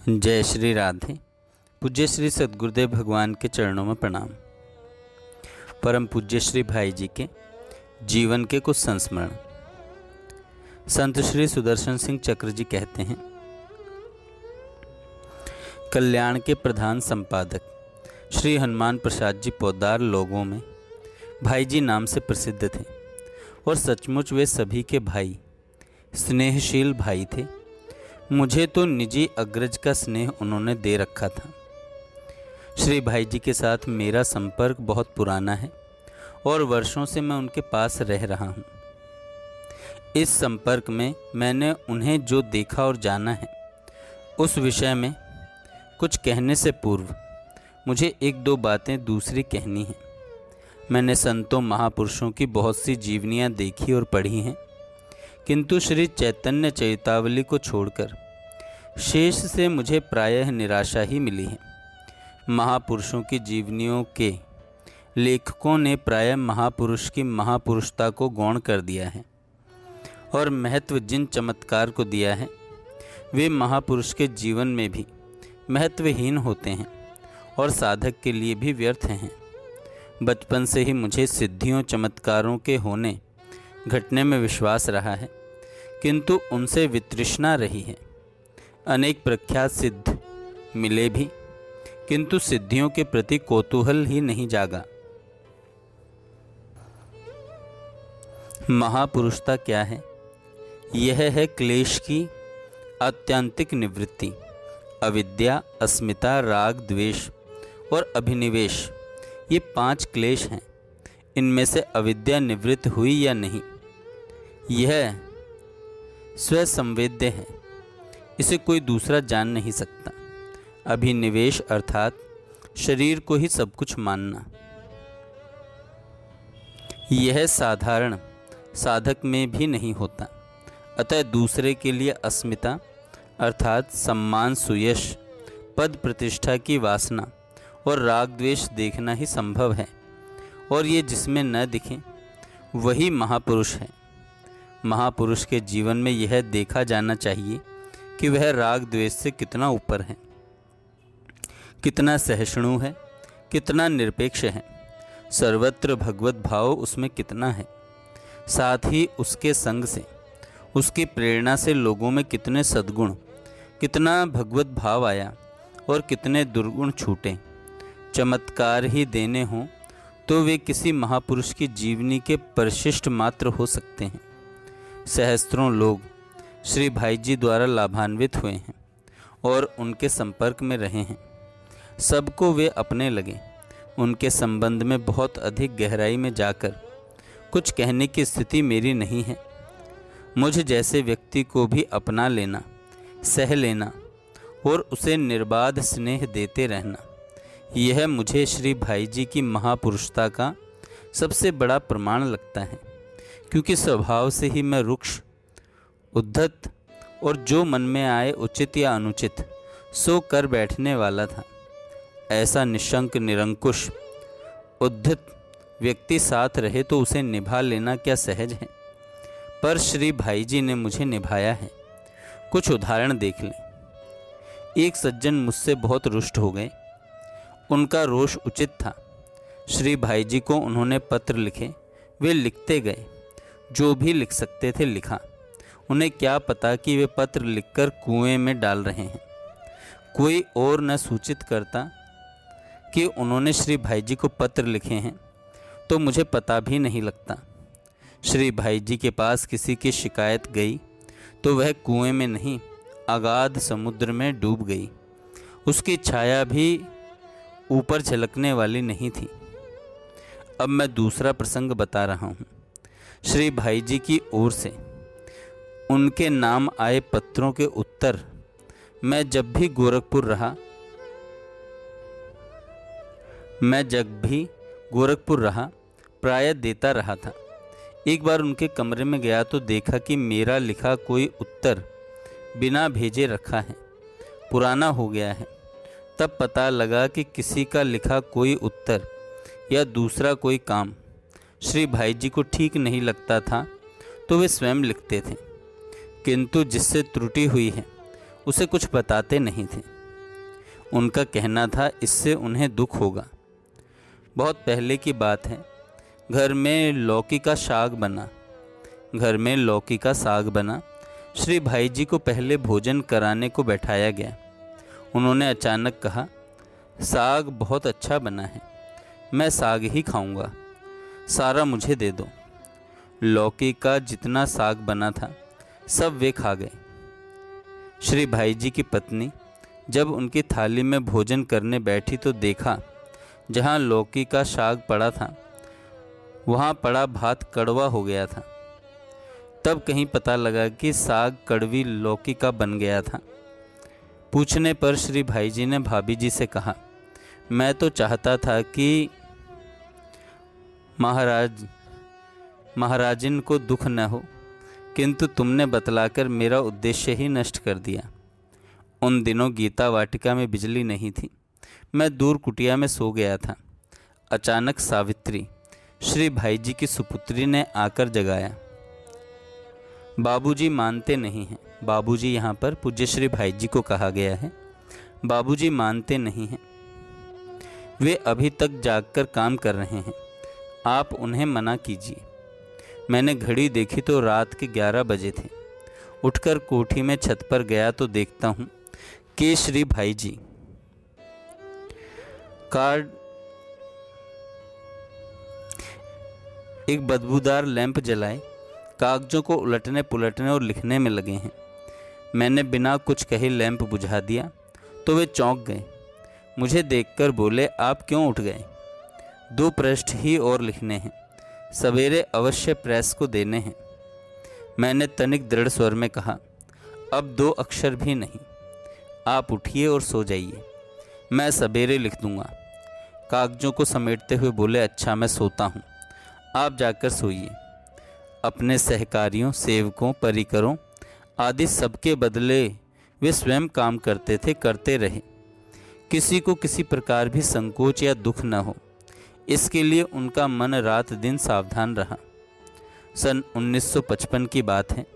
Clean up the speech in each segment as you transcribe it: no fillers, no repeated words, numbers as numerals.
जय श्री राधे। पूज्य श्री सद्गुरुदेव भगवान के चरणों में प्रणाम। परम पूज्य श्री भाई जी के जीवन के कुछ संस्मरण। संत श्री सुदर्शन सिंह चक्र जी कहते हैं, कल्याण के प्रधान संपादक श्री हनुमान प्रसाद जी पोद्दार लोगों में भाई जी नाम से प्रसिद्ध थे और सचमुच वे सभी के भाई, स्नेहशील भाई थे। मुझे तो निजी अग्रज का स्नेह उन्होंने दे रखा था। श्री भाई जी के साथ मेरा संपर्क बहुत पुराना है और वर्षों से मैं उनके पास रह रहा हूँ। इस संपर्क में मैंने उन्हें जो देखा और जाना है, उस विषय में कुछ कहने से पूर्व मुझे एक दो बातें दूसरी कहनी हैं। मैंने संतों महापुरुषों की बहुत सी जीवनियाँ देखी और पढ़ी हैं, किंतु श्री चैतन्य चरितावली को छोड़कर शेष से मुझे प्रायः निराशा ही मिली है। महापुरुषों की जीवनियों के लेखकों ने प्रायः महापुरुष की महापुरुषता को गौण कर दिया है और महत्व जिन चमत्कार को दिया है वे महापुरुष के जीवन में भी महत्वहीन होते हैं और साधक के लिए भी व्यर्थ हैं। बचपन से ही मुझे सिद्धियों चमत्कारों के होने घटने में विश्वास रहा है, किंतु उनसे वितृष्णा रही है। अनेक प्रख्यात सिद्ध मिले भी, किंतु सिद्धियों के प्रति कौतूहल ही नहीं जागा। महापुरुषता क्या है? यह है क्लेश की आत्यंतिक निवृत्ति। अविद्या, अस्मिता, राग, द्वेष और अभिनिवेश, ये 5 क्लेश हैं। इनमें से अविद्या निवृत्त हुई या नहीं, यह स्वसंवेद्य है, इसे कोई दूसरा जान नहीं सकता। अभिनिवेश अर्थात शरीर को ही सब कुछ मानना, यह साधारण साधक में भी नहीं होता। अतः दूसरे के लिए अस्मिता अर्थात सम्मान, सुयश, पद प्रतिष्ठा की वासना और राग द्वेष देखना ही संभव है, और ये जिसमें न दिखे वही महापुरुष है। महापुरुष के जीवन में यह देखा जाना चाहिए कि वह राग द्वेष से कितना ऊपर है, कितना सहिष्णु है, कितना निरपेक्ष है, सर्वत्र भगवत भाव उसमें कितना है। साथ ही उसके संग से, उसकी प्रेरणा से लोगों में कितने सद्गुण, कितना भगवत भाव आया और कितने दुर्गुण छूटे। चमत्कार ही देने हों तो वे किसी महापुरुष की जीवनी के परिशिष्ट मात्र हो सकते हैं। सहस्त्रों लोग श्री भाई जी द्वारा लाभान्वित हुए हैं और उनके संपर्क में रहे हैं। सबको वे अपने लगे। उनके संबंध में बहुत अधिक गहराई में जाकर कुछ कहने की स्थिति मेरी नहीं है। मुझ जैसे व्यक्ति को भी अपना लेना, सह लेना और उसे निर्बाध स्नेह देते रहना, यह मुझे श्री भाई जी की महापुरुषता का सबसे बड़ा प्रमाण लगता है। क्योंकि स्वभाव से ही मैं रुक्ष, उद्धत और जो मन में आए उचित या अनुचित सो कर बैठने वाला था। ऐसा निशंक, निरंकुश, उद्धत व्यक्ति साथ रहे तो उसे निभा लेना क्या सहज है। पर श्री भाई जी ने मुझे निभाया है। कुछ उदाहरण देख लें। एक सज्जन मुझसे बहुत रुष्ट हो गए। उनका रोष उचित था। श्री भाई जी को उन्होंने पत्र लिखे। वे लिखते गए, जो भी लिख सकते थे लिखा। उन्हें क्या पता कि वे पत्र लिखकर कुएं में डाल रहे हैं। कोई और न सूचित करता कि उन्होंने श्री भाई जी को पत्र लिखे हैं तो मुझे पता भी नहीं लगता। श्री भाई जी के पास किसी की शिकायत गई तो वह कुएं में नहीं, अगाध समुद्र में डूब गई। उसकी छाया भी ऊपर झलकने वाली नहीं थी। अब मैं दूसरा प्रसंग बता रहा हूँ। श्री भाई जी की ओर से उनके नाम आए पत्रों के उत्तर मैं जब भी गोरखपुर रहा प्रायः देता रहा था। एक बार उनके कमरे में गया तो देखा कि मेरा लिखा कोई उत्तर बिना भेजे रखा है, पुराना हो गया है। तब पता लगा कि किसी का लिखा कोई उत्तर या दूसरा कोई काम श्री भाई जी को ठीक नहीं लगता था तो वे स्वयं लिखते थे, किंतु जिससे त्रुटि हुई है उसे कुछ बताते नहीं थे। उनका कहना था इससे उन्हें दुख होगा। बहुत पहले की बात है। घर में लौकी का साग बना। श्री भाई जी को पहले भोजन कराने को बैठाया गया। उन्होंने अचानक कहा, साग बहुत अच्छा बना है, मैं साग ही खाऊंगा, सारा मुझे दे दो। लौकी का जितना साग बना था सब वे खा गए। श्री भाई जी की पत्नी जब उनकी थाली में भोजन करने बैठी तो देखा जहाँ लौकी का साग पड़ा था वहाँ पड़ा भात कड़वा हो गया था। तब कहीं पता लगा कि साग कड़वी लौकी का बन गया था। पूछने पर श्री भाई जी ने भाभी जी से कहा, मैं तो चाहता था कि महाराजिन को दुख न हो, किंतु तुमने बतलाकर मेरा उद्देश्य ही नष्ट कर दिया। उन दिनों गीता वाटिका में बिजली नहीं थी। मैं दूर कुटिया में सो गया था। अचानक सावित्री, श्री भाई जी की सुपुत्री, ने आकर जगाया। बाबूजी मानते नहीं हैं। बाबूजी यहाँ पर पूज्य श्री भाई जी को कहा गया है। बाबूजी मानते नहीं हैं, वे अभी तक जागकर काम कर रहे हैं, आप उन्हें मना कीजिए। मैंने घड़ी देखी तो रात के 11 बजे थे। उठकर कोठी में छत पर गया तो देखता हूँ कि श्री भाई जी कार्ड एक बदबूदार लैंप जलाए कागजों को उलटने पुलटने और लिखने में लगे हैं। मैंने बिना कुछ कहे लैंप बुझा दिया तो वे चौंक गए। मुझे देखकर बोले, आप क्यों उठ गए? 2 पृष्ठ ही और लिखने हैं, सवेरे अवश्य प्रेस को देने हैं। मैंने तनिक दृढ़ स्वर में कहा, अब 2 अक्षर भी नहीं, आप उठिए और सो जाइए, मैं सवेरे लिख दूंगा। कागजों को समेटते हुए बोले, अच्छा मैं सोता हूँ, आप जाकर सोइए। अपने सहकारियों, सेवकों, परिकरों आदि सबके बदले वे स्वयं काम करते थे, करते रहे। किसी को किसी प्रकार भी संकोच या दुख न हो, इसके लिए उनका मन रात दिन सावधान रहा। सन 1955 की बात है।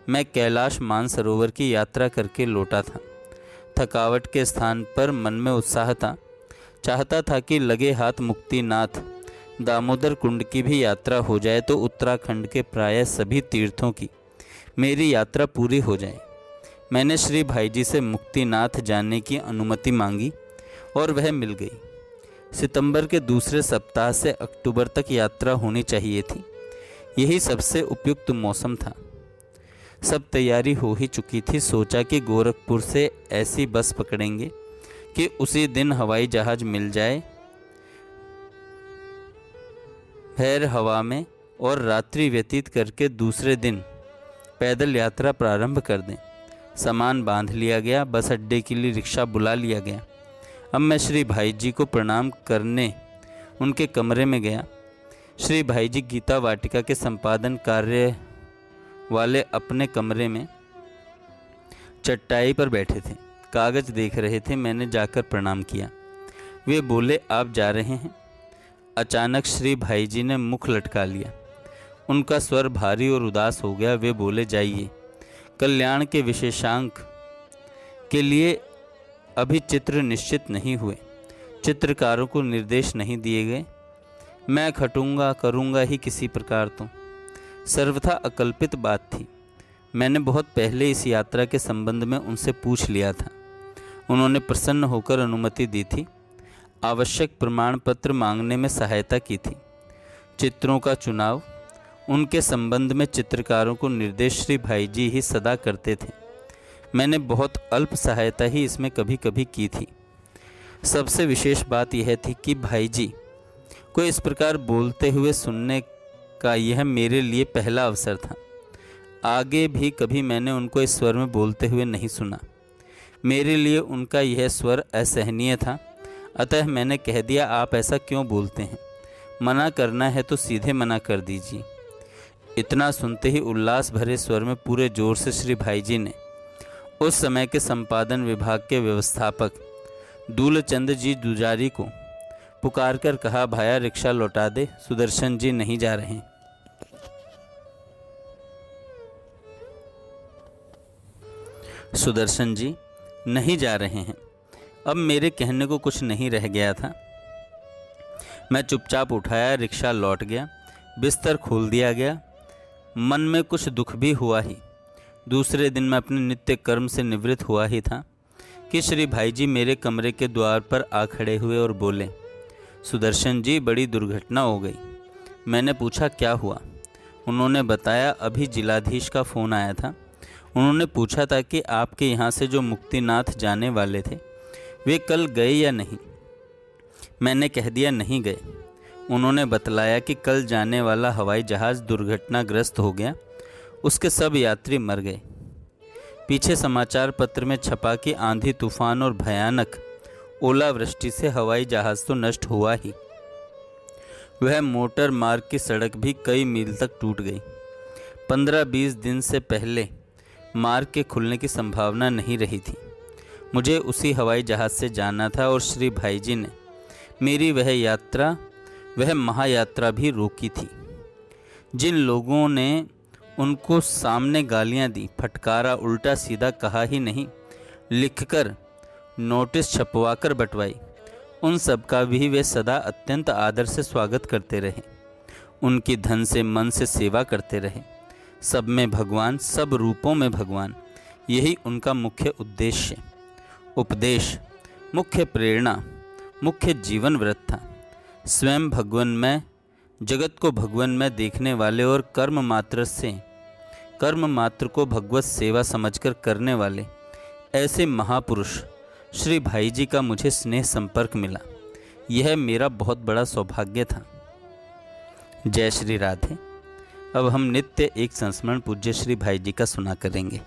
मैं कैलाश मानसरोवर की यात्रा करके लौटा था। थकावट के स्थान पर मन में उत्साह था। चाहता था कि लगे हाथ मुक्तिनाथ दामोदर कुंड की भी यात्रा हो जाए तो उत्तराखंड के प्रायः सभी तीर्थों की मेरी यात्रा पूरी हो जाए। मैंने श्री भाई जी से मुक्तिनाथ जाने की अनुमति मांगी और वह मिल गई। सितंबर के दूसरे सप्ताह से अक्टूबर तक यात्रा होनी चाहिए थी। यही सबसे उपयुक्त मौसम था। सब तैयारी हो ही चुकी थी। सोचा कि गोरखपुर से ऐसी बस पकड़ेंगे कि उसी दिन हवाई जहाज़ मिल जाए, भैर हवा में, और रात्रि व्यतीत करके दूसरे दिन पैदल यात्रा प्रारंभ कर दें। सामान बांध लिया गया। बस अड्डे के लिए रिक्शा बुला लिया गया। अब मैं श्री भाई जी को प्रणाम करने उनके कमरे में गया। श्री भाई जी गीता वाटिका के संपादन कार्य वाले अपने कमरे में चटाई पर बैठे थे, कागज देख रहे थे। मैंने जाकर प्रणाम किया। वे बोले, आप जा रहे हैं? अचानक श्री भाई जी ने मुख लटका लिया। उनका स्वर भारी और उदास हो गया। वे बोले, जाइए, कल्याण के विशेषांक के लिए अभी चित्र निश्चित नहीं हुए, चित्रकारों को निर्देश नहीं दिए गए। मैं खटूंगा करूंगा ही किसी प्रकार। तो सर्वथा अकल्पित बात थी। मैंने बहुत पहले इस यात्रा के संबंध में उनसे पूछ लिया था। उन्होंने प्रसन्न होकर अनुमति दी थी। आवश्यक प्रमाण पत्र मांगने में सहायता की थी। चित्रों का चुनाव, उनके संबंध में चित्रकारों को निर्देश श्री भाई जी ही सदा करते थे। मैंने बहुत अल्प सहायता ही इसमें कभी कभी की थी। सबसे विशेष बात यह थी कि भाई जी को इस प्रकार बोलते हुए सुनने का यह मेरे लिए पहला अवसर था। आगे भी कभी मैंने उनको इस स्वर में बोलते हुए नहीं सुना। मेरे लिए उनका यह स्वर असहनीय था। अतः मैंने कह दिया, आप ऐसा क्यों बोलते हैं? मना करना है तो सीधे मना कर दीजिए। इतना सुनते ही उल्लास भरे स्वर में पूरे जोर से श्री भाई जी ने उस समय के संपादन विभाग के व्यवस्थापक दूलचंद जी दुजारी को पुकार कर कहा, भाया रिक्शा लौटा दे, सुदर्शन जी नहीं जा रहे। सुदर्शन जी नहीं जा रहे हैं। अब मेरे कहने को कुछ नहीं रह गया था। मैं चुपचाप उठाया, रिक्शा लौट गया, बिस्तर खोल दिया गया। मन में कुछ दुख भी हुआ ही। दूसरे दिन मैं अपने नित्य कर्म से निवृत्त हुआ ही था कि श्री भाई जी मेरे कमरे के द्वार पर आ खड़े हुए और बोले, सुदर्शन जी, बड़ी दुर्घटना हो गई। मैंने पूछा, क्या हुआ? उन्होंने बताया, अभी जिलाधीश का फ़ोन आया था। उन्होंने पूछा था कि आपके यहाँ से जो मुक्तिनाथ जाने वाले थे वे कल गए या नहीं। मैंने कह दिया, नहीं गए। उन्होंने बतलाया कि कल जाने वाला हवाई जहाज़ दुर्घटनाग्रस्त हो गया, उसके सब यात्री मर गए। पीछे समाचार पत्र में छपा कि आंधी तूफान और भयानक ओलावृष्टि से हवाई जहाज़ तो नष्ट हुआ ही, वह मोटर मार्ग की सड़क भी कई मील तक टूट गई। 15-20 दिन से पहले मार्ग के खुलने की संभावना नहीं रही थी। मुझे उसी हवाई जहाज़ से जाना था और श्री भाई जी ने मेरी वह महायात्रा भी रोकी थी। जिन लोगों ने उनको सामने गालियां दी, फटकारा, उल्टा सीधा कहा ही नहीं, लिखकर नोटिस छपवाकर बंटवाई, उन सब का भी वे सदा अत्यंत आदर से स्वागत करते रहे। उनकी धन से मन से सेवा करते रहे। सब में भगवान, सब रूपों में भगवान, यही उनका मुख्य उद्देश्य, उपदेश, मुख्य प्रेरणा, मुख्य जीवन व्रत था। स्वयं भगवन्मय, जगत को भगवन्मय देखने वाले और कर्म मात्र को भगवत सेवा समझकर करने वाले ऐसे महापुरुष श्री भाई जी का मुझे स्नेह संपर्क मिला। यह मेरा बहुत बड़ा सौभाग्य था। जय श्री राधे। अब हम नित्य एक संस्मरण पूज्य श्री भाई जी का सुना करेंगे।